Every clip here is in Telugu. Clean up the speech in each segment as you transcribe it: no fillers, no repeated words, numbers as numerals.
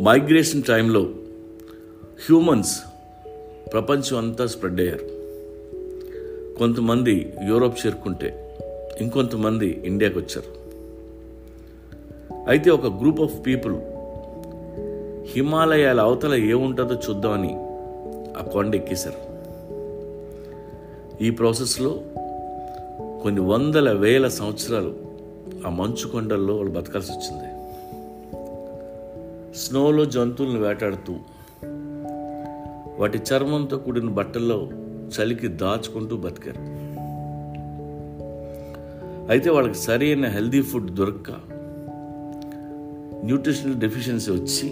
మైగ్రేషన్ టైంలో హ్యూమన్స్ ప్రపంచం అంతా స్ప్రెడ్ అయ్యారు. కొంతమంది యూరోప్ చేరుకుంటే ఇంకొంతమంది ఇండియాకి వచ్చారు. అయితే ఒక గ్రూప్ ఆఫ్ పీపుల్ హిమాలయాల అవతల ఏముంటుందో చూద్దామని ఆ కొండ ఎక్కేశారు. ఈ ప్రాసెస్లో కొన్ని వందల వేల సంవత్సరాలు ఆ మంచు కొండల్లో వాళ్ళు బతకాల్సి వచ్చింది. స్నోలో జంతువులను వేటాడుతూ వాటి చర్మంతో కూడిన బట్టల్లో చలికి దాచుకుంటూ బతికారు. అయితే వాళ్ళకి సరైన హెల్దీ ఫుడ్ దొరక్క న్యూట్రిషనల్ డెఫిషియన్సీ వచ్చి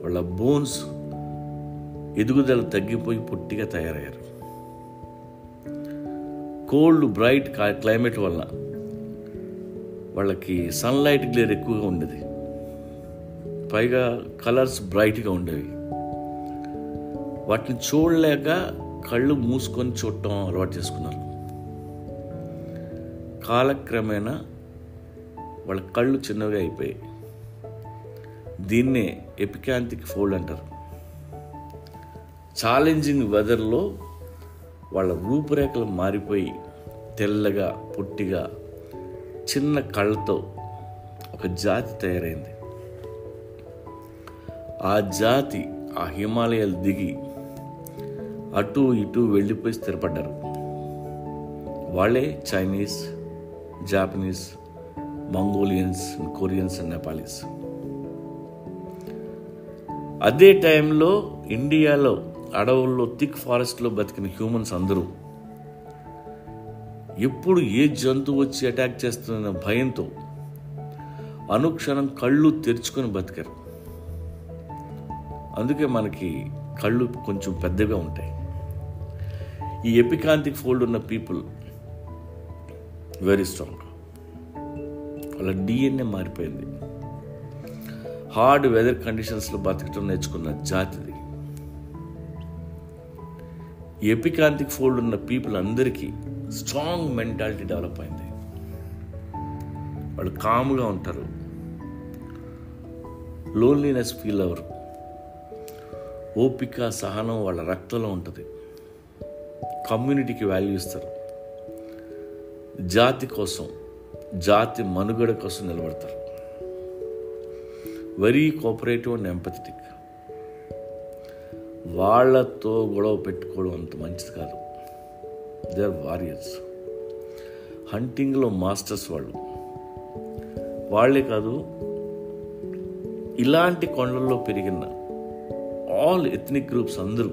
వాళ్ళ బోన్స్ ఎదుగుదల తగ్గిపోయి పొట్టిగా తయారయ్యారు. కోల్డ్ బ్రైట్ క్లైమేట్ వల్ల వాళ్ళకి సన్లైట్ గ్లేర్ ఎక్కువగా ఉండేది. పైగా కలర్స్ బ్రైట్గా ఉండేవి. వాటిని చూడలేక కళ్ళు మూసుకొని చూడటం అలవాటు చేసుకున్నారు. కాలక్రమేణా వాళ్ళ కళ్ళు చిన్నగా అయిపోయాయి. దీన్నే ఎపికాంతిక్ ఫోల్డ్ అంటారు. ఛాలెంజింగ్ వెదర్లో వాళ్ళ రూపురేఖలు మారిపోయి తెల్లగా పొట్టిగా చిన్న కళ్ళతో ఒక జాతి తయారైంది. ఆ జాతి ఆ హిమాలయాలు దిగి అటు ఇటు వెళ్ళిపోయి స్థిరపడ్డారు. వాళ్ళే Chinese, Japanese, Mongolians, Koreans and Nepalese. అదే టైంలో ఇండియాలో అడవుల్లో థిక్ ఫారెస్ట్లో బతికిన హ్యూమన్స్ అందరూ ఎప్పుడు ఏ జంతువు వచ్చి అటాక్ చేస్తున్న భయంతో అనుక్షణం కళ్ళు తెరుచుకొని బతికారు. అందుకే మనకి కళ్ళు కొంచెం పెద్దగా ఉంటాయి. ఈ ఎపికాంతిక్ ఫోల్డ్ ఉన్న పీపుల్ వెరీ స్ట్రాంగ్. వాళ్ళ డిఎన్ఏ మారిపోయింది. హార్డ్ వెదర్ కండిషన్స్లో బతకటం నేర్చుకున్న జాతిది. ఎపికాంతిక్ ఫోల్డ్ ఉన్న పీపుల్ అందరికీ స్ట్రాంగ్ మెంటాలిటీ డెవలప్ అయింది. వాళ్ళు కామ్గా ఉంటారు, లోన్లీనెస్ ఫీల్ అవ్వరు. ఓపిక, సహనం వాళ్ళ రక్తంలో ఉంటుంది. కమ్యూనిటీకి వాల్యూ ఇస్తారు. జాతి కోసం, జాతి మనుగడ కోసం నిలబడతారు. Very cooperative and empathetic. వాళ్ళతో గొడవ పెట్టుకోవడం అంత మంచిది కాదు. They are warriors. హంటింగ్లో మాస్టర్స్ వాళ్ళు. వాళ్ళే కాదు, ఇలాంటి కొండల్లో పెరిగిన ఆల్ ఎథ్నిక్ గ్రూప్స్ అందరూ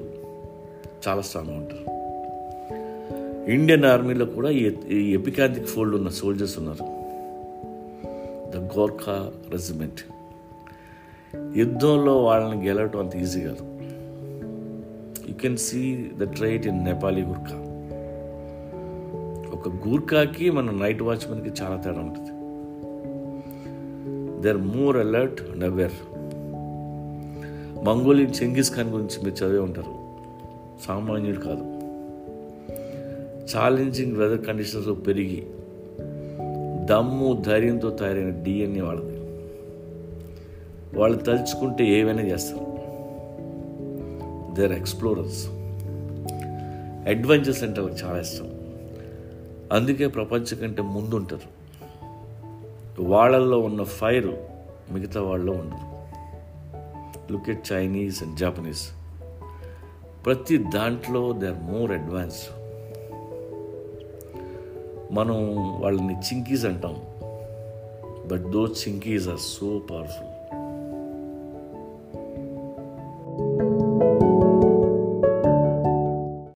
చాలా స్ట్రాంగ్గా ఉంటారు. ఇండియన్ ఆర్మీలో కూడా ఈ ఎపికాంతిక్ ఫోల్డ్ ఉన్న సోల్జర్స్ ఉన్నారు. The Gorkha regiment. యుద్ధంలో వాళ్ళని గెలవటం అంత ఈజీ కాదు. You can see the trait in Nepali Gurkha. ఒక గూర్ఖాకి మన నైట్ వాచ్మెన్కి చాలా తేడా ఉంటుంది. They are more alert and aware. Mongolian Genghis Khan గురించి మీరు చదివే ఉంటారు. సామాన్యుడు కాదు. ఛాలెంజింగ్ వెదర్ కండిషన్స్లో పెరిగి దమ్ము ధైర్యంతో తయారైన డిఎన్ఏ వాళ్ళది. వాళ్ళు తలుచుకుంటే ఏవైనా చేస్తారు. They are explorers. అడ్వెంచర్స్ అంటే వాళ్ళకి చాలా ఇష్టం. అందుకే ప్రపంచం కంటే ముందు ఉంటారు. వాళ్ళల్లో ఉన్న ఫైర్ మిగతా వాళ్ళలో ఉండదు. Look at Chinese and Japanese. ప్రతి దాంట్లో దే ఆర్ మోర్ అడ్వాన్స్డ్. మనం వాళ్ళని చింకీస్ అంటాం, but those chinkies are so powerful.